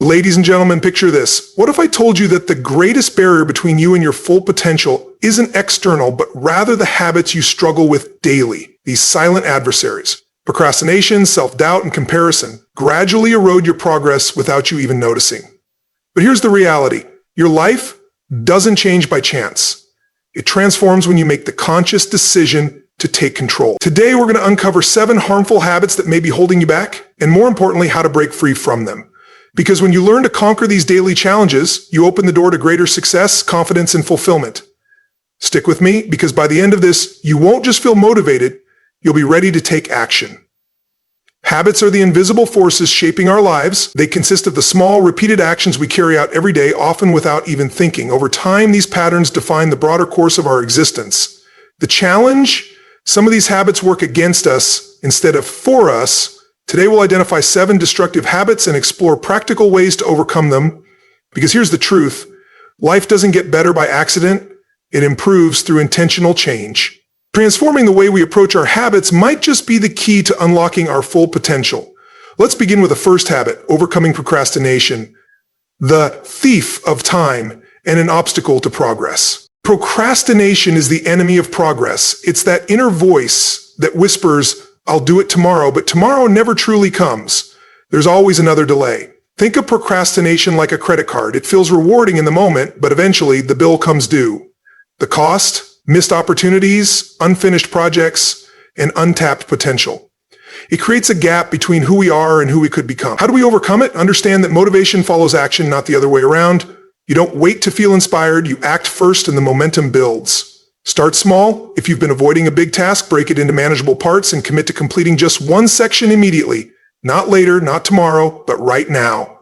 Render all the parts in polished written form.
Ladies and gentlemen, picture this. What if I told you that the greatest barrier between you and your full potential isn't external, but rather the habits you struggle with daily, these silent adversaries? Procrastination, self-doubt, and comparison gradually erode your progress without you even noticing. But here's the reality. Your life doesn't change by chance. It transforms when you make the conscious decision to take control. Today, we're going to uncover 7 harmful habits that may be holding you back, and more importantly, how to break free from them. Because when you learn to conquer these daily challenges, you open the door to greater success, confidence, and fulfillment. Stick with me, because by the end of this, you won't just feel motivated, you'll be ready to take action. Habits are the invisible forces shaping our lives. They consist of the small, repeated actions we carry out every day, often without even thinking. Over time, these patterns define the broader course of our existence. The challenge? Some of these habits work against us instead of for us. Today we'll identify 7 destructive habits and explore practical ways to overcome them. Because here's the truth. Life doesn't get better by accident. It improves through intentional change. Transforming the way we approach our habits might just be the key to unlocking our full potential. Let's begin with the first habit, overcoming procrastination, the thief of time and an obstacle to progress. Procrastination is the enemy of progress. It's that inner voice that whispers, "I'll do it tomorrow," but tomorrow never truly comes. There's always another delay. Think of procrastination like a credit card. It feels rewarding in the moment, but eventually the bill comes due. The cost? Missed opportunities, unfinished projects, and untapped potential. It creates a gap between who we are and who we could become. How do we overcome it? Understand that motivation follows action, not the other way around. You don't wait to feel inspired, you act first and the momentum builds. Start small. If you've been avoiding a big task, break it into manageable parts and commit to completing just one section immediately. Not later, not tomorrow, but right now.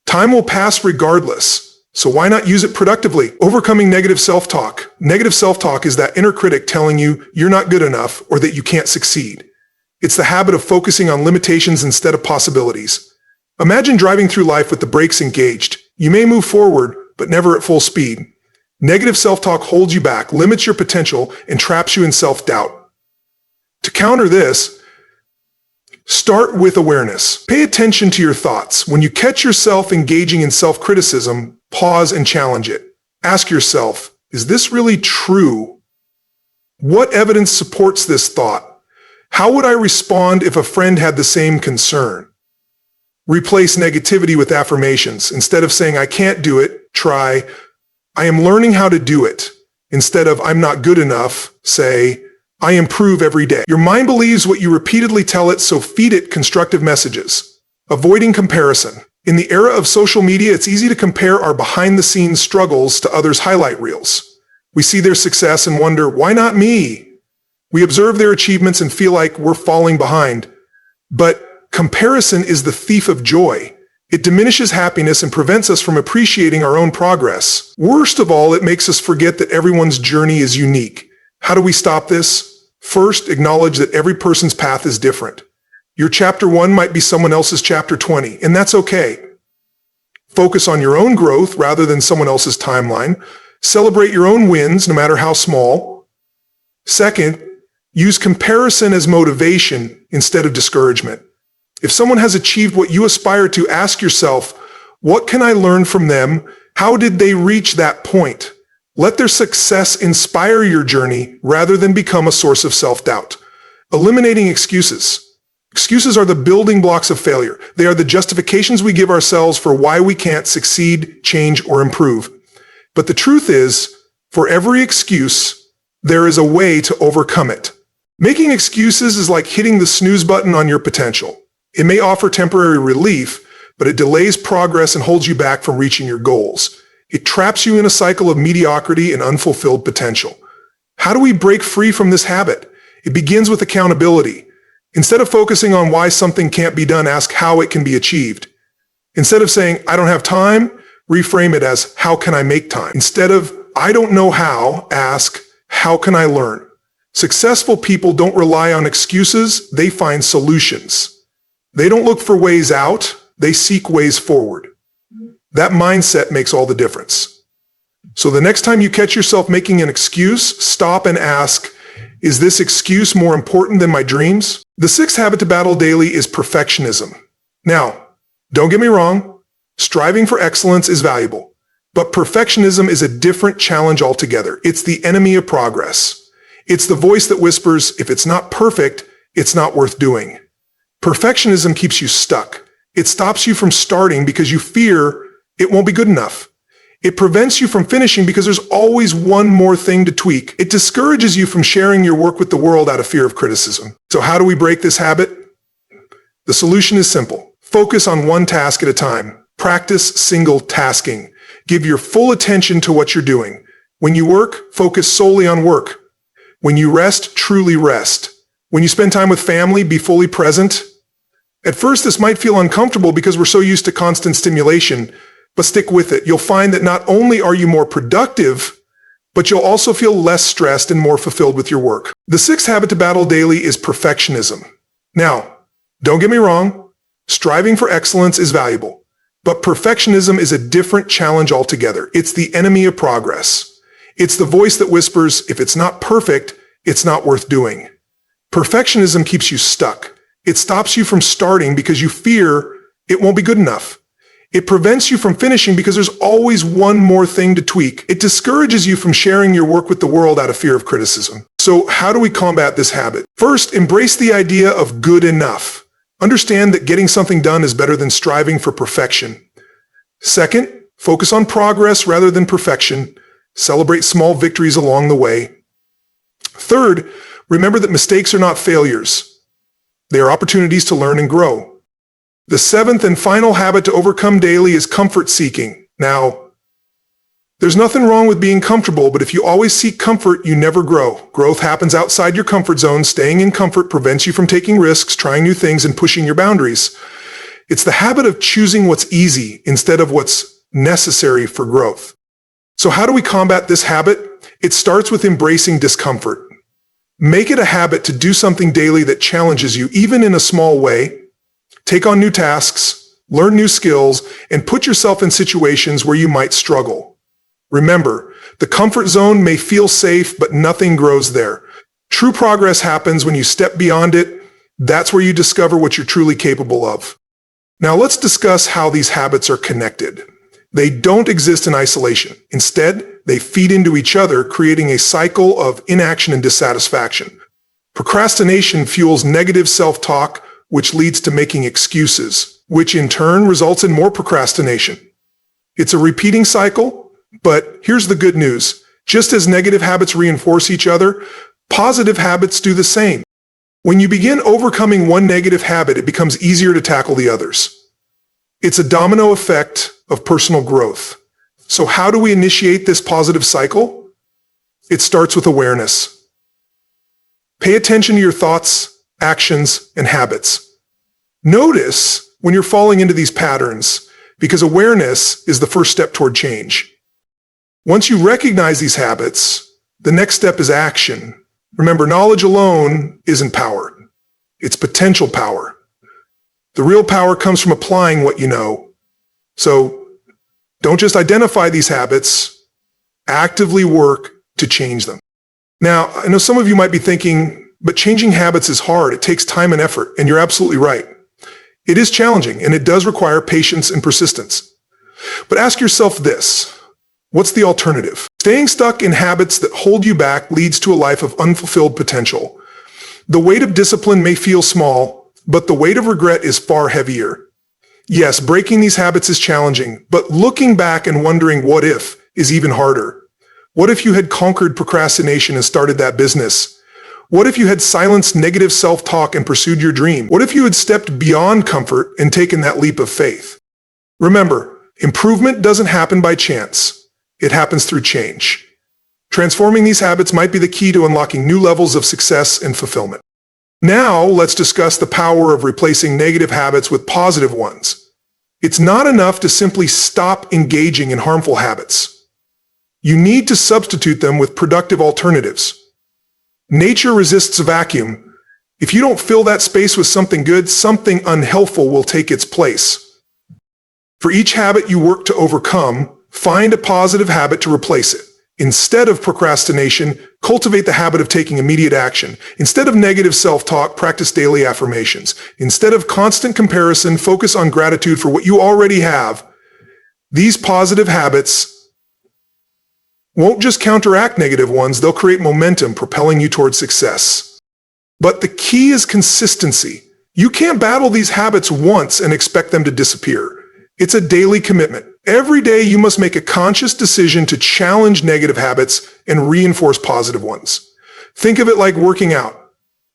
Time will pass regardless. So why not use it productively? Overcoming negative self-talk. Negative self-talk is that inner critic telling you you're not good enough or that you can't succeed. It's the habit of focusing on limitations instead of possibilities. Imagine driving through life with the brakes engaged. You may move forward, but never at full speed. Negative self-talk holds you back, limits your potential, and traps you in self-doubt. To counter this, start with awareness. Pay attention to your thoughts. When you catch yourself engaging in self-criticism, pause and challenge it. Ask yourself, is this really true? What evidence supports this thought? How would I respond if a friend had the same concern? Replace negativity with affirmations. Instead of saying, "I can't do it," try, "I am learning how to do it." Instead of, "I'm not good enough," say, "I improve every day." Your mind believes what you repeatedly tell it, so feed it constructive messages. Avoiding comparison. In the era of social media, it's easy to compare our behind-the-scenes struggles to others' highlight reels. We see their success and wonder, why not me? We observe their achievements and feel like we're falling behind. But comparison is the thief of joy. It diminishes happiness and prevents us from appreciating our own progress. Worst of all, it makes us forget that everyone's journey is unique. How do we stop this? First, acknowledge that every person's path is different. Your chapter 1 might be someone else's chapter 20, and that's okay. Focus on your own growth rather than someone else's timeline. Celebrate your own wins, no matter how small. Second, use comparison as motivation instead of discouragement. If someone has achieved what you aspire to, ask yourself, what can I learn from them? How did they reach that point? Let their success inspire your journey rather than become a source of self-doubt. Eliminating excuses. Excuses are the building blocks of failure. They are the justifications we give ourselves for why we can't succeed, change, or improve. But the truth is, for every excuse, there is a way to overcome it. Making excuses is like hitting the snooze button on your potential. It may offer temporary relief, but it delays progress and holds you back from reaching your goals. It traps you in a cycle of mediocrity and unfulfilled potential. How do we break free from this habit? It begins with accountability. Instead of focusing on why something can't be done, ask how it can be achieved. Instead of saying, "I don't have time," reframe it as, "How can I make time?" Instead of, "I don't know how," ask, "How can I learn?" Successful people don't rely on excuses, they find solutions. They don't look for ways out, they seek ways forward. That mindset makes all the difference. So the next time you catch yourself making an excuse, stop and ask, is this excuse more important than my dreams? The 6th habit to battle daily is perfectionism. Now, don't get me wrong, Striving for excellence is valuable, but perfectionism is a different challenge altogether. It's the enemy of progress. It's the voice that whispers, if it's not perfect, it's not worth doing. Perfectionism keeps you stuck. It stops you from starting because you fear it won't be good enough. It prevents you from finishing because there's always one more thing to tweak. It discourages you from sharing your work with the world out of fear of criticism. So how do we break this habit? The solution is simple. Focus on one task at a time. Practice single tasking. Give your full attention to what you're doing. When you work, focus solely on work. When you rest, truly rest. When you spend time with family, be fully present. At first, this might feel uncomfortable because we're so used to constant stimulation, but stick with it. You'll find that not only are you more productive, but you'll also feel less stressed and more fulfilled with your work. The sixth habit to battle daily is perfectionism. Now, don't get me wrong, striving for excellence is valuable, but perfectionism is a different challenge altogether. It's the enemy of progress. It's the voice that whispers, if it's not perfect, it's not worth doing. Perfectionism keeps you stuck. It stops you from starting because you fear it won't be good enough. It prevents you from finishing because there's always one more thing to tweak. It discourages you from sharing your work with the world out of fear of criticism. So how do we combat this habit? First, embrace the idea of good enough. Understand that getting something done is better than striving for perfection. Second, focus on progress rather than perfection. Celebrate small victories along the way. Third, remember that mistakes are not failures. They are opportunities to learn and grow. The seventh and final habit to overcome daily is comfort seeking. Now, there's nothing wrong with being comfortable, but if you always seek comfort, you never grow. Growth happens outside your comfort zone. Staying in comfort prevents you from taking risks, trying new things, and pushing your boundaries. It's the habit of choosing what's easy instead of what's necessary for growth. So how do we combat this habit? It starts with embracing discomfort. Make it a habit to do something daily that challenges you, even in a small way. Take on new tasks, learn new skills, and put yourself in situations where you might struggle. Remember, the comfort zone may feel safe, but nothing grows there. True progress happens when you step beyond it. That's where you discover what you're truly capable of. Now let's discuss how these habits are connected. They don't exist in isolation. Instead, they feed into each other, creating a cycle of inaction and dissatisfaction. Procrastination fuels negative self-talk, which leads to making excuses, which in turn results in more procrastination. It's a repeating cycle, but here's the good news. Just as negative habits reinforce each other, positive habits do the same. When you begin overcoming one negative habit, it becomes easier to tackle the others. It's a domino effect of personal growth. So how do we initiate this positive cycle? It starts with awareness. Pay attention to your thoughts, actions, and habits. Notice when you're falling into these patterns, because awareness is the first step toward change. Once you recognize these habits, the next step is action. Remember, knowledge alone isn't power. It's potential power. The real power comes from applying what you know. So don't just identify these habits, actively work to change them. Now, I know some of you might be thinking, but changing habits is hard. It takes time and effort, and you're absolutely right. It is challenging, and it does require patience and persistence. But ask yourself this, what's the alternative? Staying stuck in habits that hold you back leads to a life of unfulfilled potential. The weight of discipline may feel small, but the weight of regret is far heavier. Yes, breaking these habits is challenging, but looking back and wondering what if is even harder. What if you had conquered procrastination and started that business? What if you had silenced negative self-talk and pursued your dream? What if you had stepped beyond comfort and taken that leap of faith? Remember, improvement doesn't happen by chance. It happens through change. Transforming these habits might be the key to unlocking new levels of success and fulfillment. Now, let's discuss the power of replacing negative habits with positive ones. It's not enough to simply stop engaging in harmful habits. You need to substitute them with productive alternatives. Nature resists a vacuum. If you don't fill that space with something good, something unhelpful will take its place. For each habit you work to overcome, find a positive habit to replace it. Instead of procrastination, cultivate the habit of taking immediate action. Instead of negative self-talk, practice daily affirmations. Instead of constant comparison, focus on gratitude for what you already have. These positive habits won't just counteract negative ones, they'll create momentum, propelling you towards success. But the key is consistency. You can't battle these habits once and expect them to disappear. It's a daily commitment. Every day you must make a conscious decision to challenge negative habits and reinforce positive ones. Think of it like working out.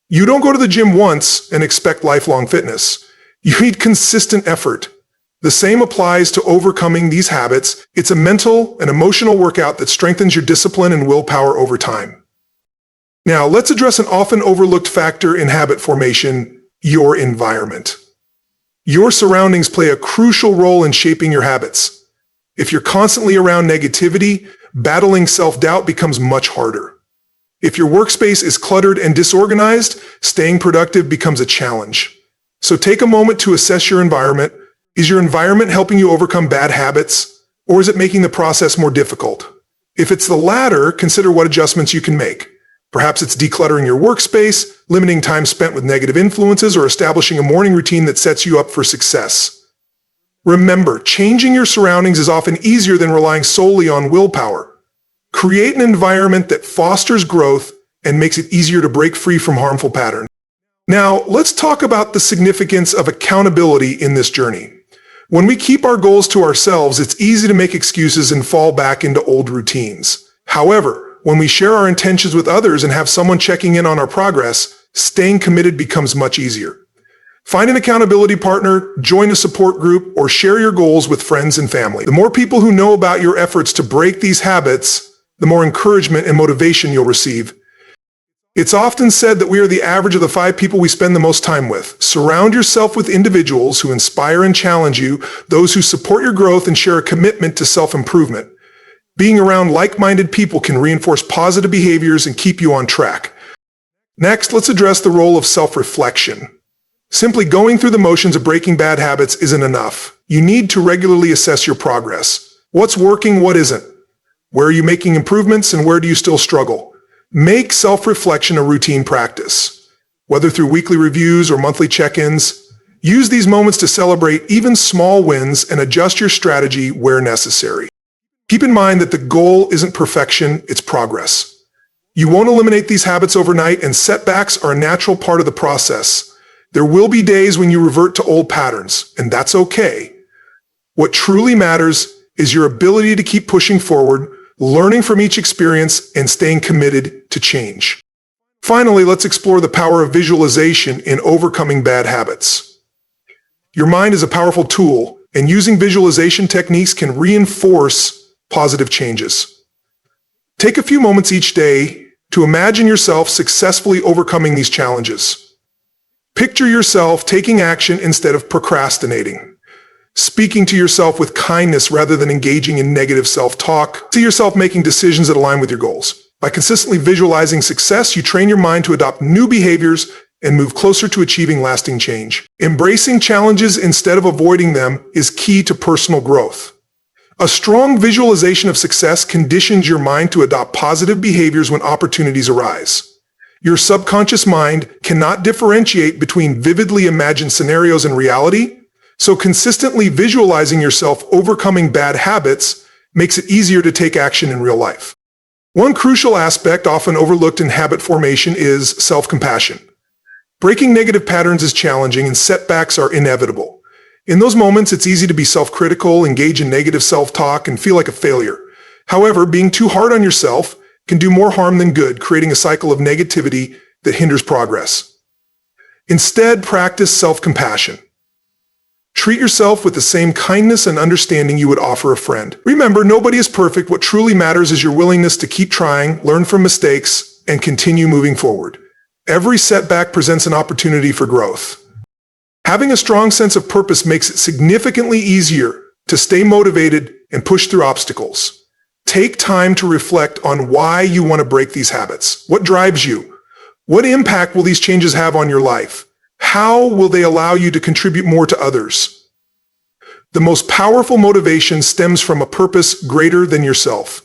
You don't go to the gym once and expect lifelong fitness. You need consistent effort. The same applies to overcoming these habits. It's a mental and emotional workout that strengthens your discipline and willpower over time. Now, let's address an often overlooked factor in habit formation: your environment. Your surroundings play a crucial role in shaping your habits. If you're constantly around negativity, battling self-doubt becomes much harder. If your workspace is cluttered and disorganized, staying productive becomes a challenge. So take a moment to assess your environment. Is your environment helping you overcome bad habits, or is it making the process more difficult? If it's the latter, consider what adjustments you can make. Perhaps it's decluttering your workspace, limiting time spent with negative influences, or establishing a morning routine that sets you up for success. Remember, changing your surroundings is often easier than relying solely on willpower. Create an environment that fosters growth and makes it easier to break free from harmful patterns. Now, let's talk about the significance of accountability in this journey. When we keep our goals to ourselves, it's easy to make excuses and fall back into old routines. However, when we share our intentions with others and have someone checking in on our progress, staying committed becomes much easier. Find an accountability partner, join a support group, or share your goals with friends and family. The more people who know about your efforts to break these habits, the more encouragement and motivation you'll receive. It's often said that we are the average of the 5 people we spend the most time with. Surround yourself with individuals who inspire and challenge you, those who support your growth and share a commitment to self-improvement. Being around like-minded people can reinforce positive behaviors and keep you on track. Next, let's address the role of self-reflection. Simply going through the motions of breaking bad habits isn't enough. You need to regularly assess your progress. What's working, what isn't? Where are you making improvements, and where do you still struggle? Make self-reflection a routine practice. Whether through weekly reviews or monthly check-ins, use these moments to celebrate even small wins and adjust your strategy where necessary. Keep in mind that the goal isn't perfection, it's progress. You won't eliminate these habits overnight, and setbacks are a natural part of the process. There will be days when you revert to old patterns, and that's okay. What truly matters is your ability to keep pushing forward, learning from each experience, and staying committed to change. Finally, let's explore the power of visualization in overcoming bad habits. Your mind is a powerful tool, and using visualization techniques can reinforce positive changes. Take a few moments each day to imagine yourself successfully overcoming these challenges. Picture yourself taking action instead of procrastinating, speaking to yourself with kindness rather than engaging in negative self-talk. See yourself making decisions that align with your goals. By consistently visualizing success, you train your mind to adopt new behaviors and move closer to achieving lasting change. Embracing challenges instead of avoiding them is key to personal growth. A strong visualization of success conditions your mind to adopt positive behaviors when opportunities arise. Your subconscious mind cannot differentiate between vividly imagined scenarios and reality, so consistently visualizing yourself overcoming bad habits makes it easier to take action in real life. One crucial aspect often overlooked in habit formation is self-compassion. Breaking negative patterns is challenging and setbacks are inevitable. In those moments, it's easy to be self-critical, engage in negative self-talk, and feel like a failure. However, being too hard on yourself can do more harm than good, creating a cycle of negativity that hinders progress. Instead, practice self-compassion. Treat yourself with the same kindness and understanding you would offer a friend. Remember, nobody is perfect. What truly matters is your willingness to keep trying, learn from mistakes, and continue moving forward. Every setback presents an opportunity for growth. Having a strong sense of purpose makes it significantly easier to stay motivated and push through obstacles. Take time to reflect on why you want to break these habits. What drives you? What impact will these changes have on your life? How will they allow you to contribute more to others? The most powerful motivation stems from a purpose greater than yourself.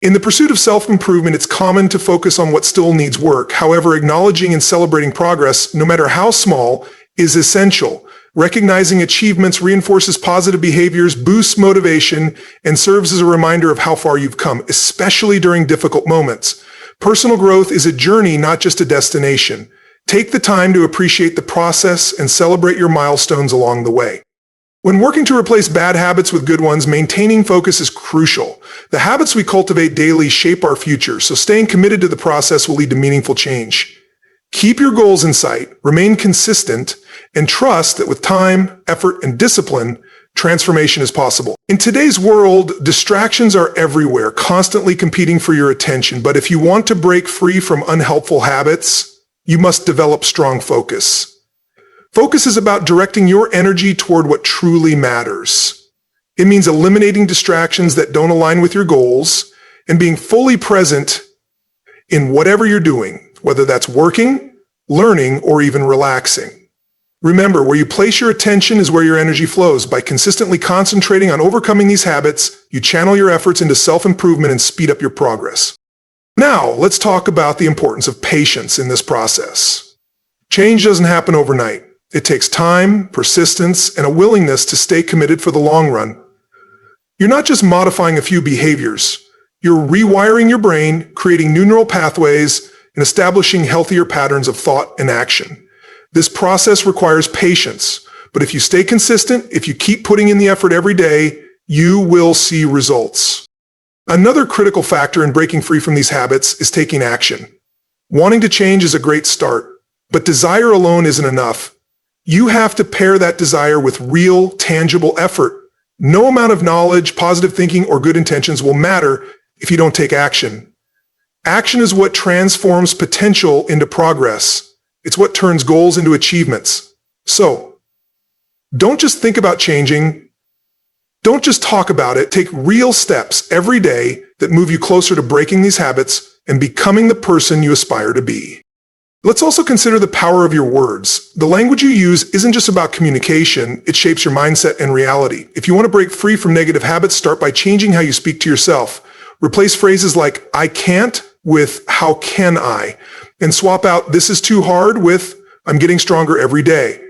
In the pursuit of self-improvement, it's common to focus on what still needs work. However, acknowledging and celebrating progress, no matter how small, is essential. Recognizing achievements reinforces positive behaviors, boosts motivation, and serves as a reminder of how far you've come, especially during difficult moments. Personal growth is a journey, not just a destination. Take the time to appreciate the process and celebrate your milestones along the way. When working to replace bad habits with good ones, maintaining focus is crucial. The habits we cultivate daily shape our future, so staying committed to the process will lead to meaningful change. Keep your goals in sight, remain consistent, and trust that with time, effort, and discipline, transformation is possible. In today's world, distractions are everywhere, constantly competing for your attention. But if you want to break free from unhelpful habits, you must develop strong focus. Focus is about directing your energy toward what truly matters. It means eliminating distractions that don't align with your goals and being fully present in whatever you're doing, whether that's working, learning, or even relaxing. Remember, where you place your attention is where your energy flows. By consistently concentrating on overcoming these habits, you channel your efforts into self-improvement and speed up your progress. Now, let's talk about the importance of patience in this process. Change doesn't happen overnight. It takes time, persistence, and a willingness to stay committed for the long run. You're not just modifying a few behaviors. You're rewiring your brain, creating new neural pathways, and establishing healthier patterns of thought and action. This process requires patience, but if you stay consistent, if you keep putting in the effort every day, you will see results. Another critical factor in breaking free from these habits is taking action. Wanting to change is a great start, but desire alone isn't enough. You have to pair that desire with real, tangible effort. No amount of knowledge, positive thinking, or good intentions will matter if you don't take action. Action is what transforms potential into progress. It's what turns goals into achievements. So, don't just think about changing. Don't just talk about it. Take real steps every day that move you closer to breaking these habits and becoming the person you aspire to be. Let's also consider the power of your words. The language you use isn't just about communication, it shapes your mindset and reality. If you want to break free from negative habits, start by changing how you speak to yourself. Replace phrases like, I can't, with how can I? And swap out, this is too hard, with, I'm getting stronger every day.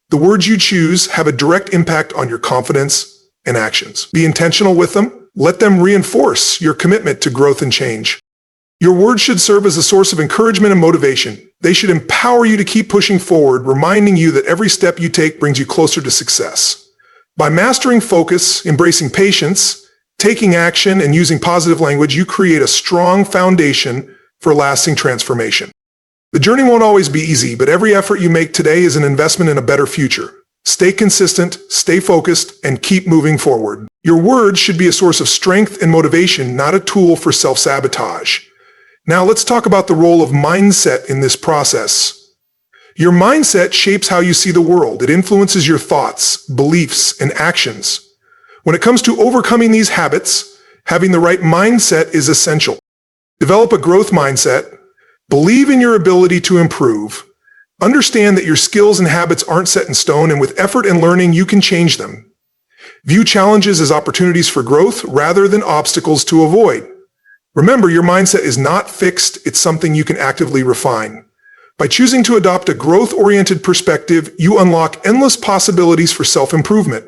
The words you choose have a direct impact on your confidence and actions. Be intentional with them. Let them reinforce your commitment to growth and change. Your words should serve as a source of encouragement and motivation. They should empower you to keep pushing forward, reminding you that every step you take brings you closer to success. By mastering focus, embracing patience, taking action, and using positive language, you create a strong foundation for lasting transformation. The journey won't always be easy, but every effort you make today is an investment in a better future. Stay consistent, stay focused, and keep moving forward. Your words should be a source of strength and motivation, not a tool for self-sabotage. Now let's talk about the role of mindset in this process. Your mindset shapes how you see the world. It influences your thoughts, beliefs, and actions. When it comes to overcoming these habits, having the right mindset is essential. Develop a growth mindset. Believe in your ability to improve. Understand that your skills and habits aren't set in stone, and with effort and learning, you can change them. View challenges as opportunities for growth rather than obstacles to avoid. Remember, your mindset is not fixed, it's something you can actively refine. By choosing to adopt a growth-oriented perspective, you unlock endless possibilities for self-improvement.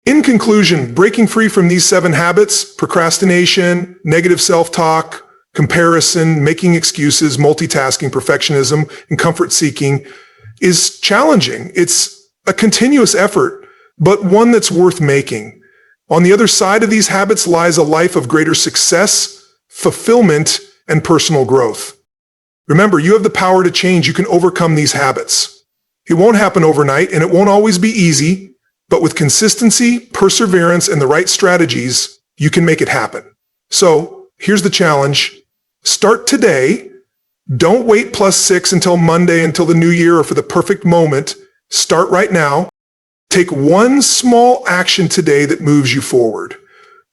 In conclusion, breaking free from these 7 habits, procrastination, negative self-talk, comparison, making excuses, multitasking, perfectionism, and comfort-seeking, is challenging. It's a continuous effort, but one that's worth making. On the other side of these habits lies a life of greater success, fulfillment, and personal growth. Remember, you have the power to change. You can overcome these habits. It won't happen overnight, and it won't always be easy, but with consistency, perseverance, and the right strategies, you can make it happen. So, here's the challenge. Start today. Don't wait +6 until Monday, until the new year, or for the perfect moment. Start right now. Take one small action today that moves you forward.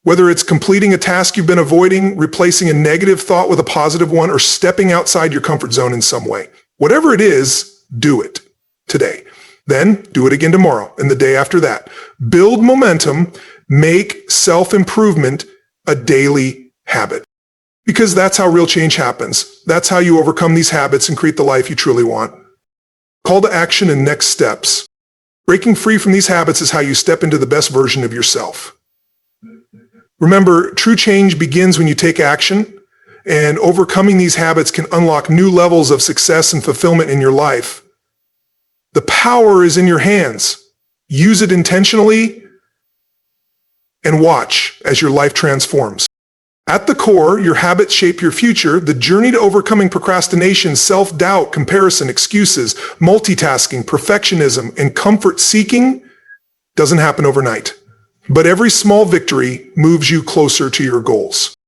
Whether it's completing a task you've been avoiding, replacing a negative thought with a positive one, or stepping outside your comfort zone in some way. Whatever it is, do it today. Then do it again tomorrow and the day after that. Build momentum. Make self-improvement a daily habit. Because that's how real change happens. That's how you overcome these habits and create the life you truly want. Call to action and next steps. Breaking free from these habits is how you step into the best version of yourself. Remember, true change begins when you take action, and overcoming these habits can unlock new levels of success and fulfillment in your life. The power is in your hands. Use it intentionally and watch as your life transforms. At the core, your habits shape your future. The journey to overcoming procrastination, self-doubt, comparison, excuses, multitasking, perfectionism, and comfort-seeking doesn't happen overnight. But every small victory moves you closer to your goals.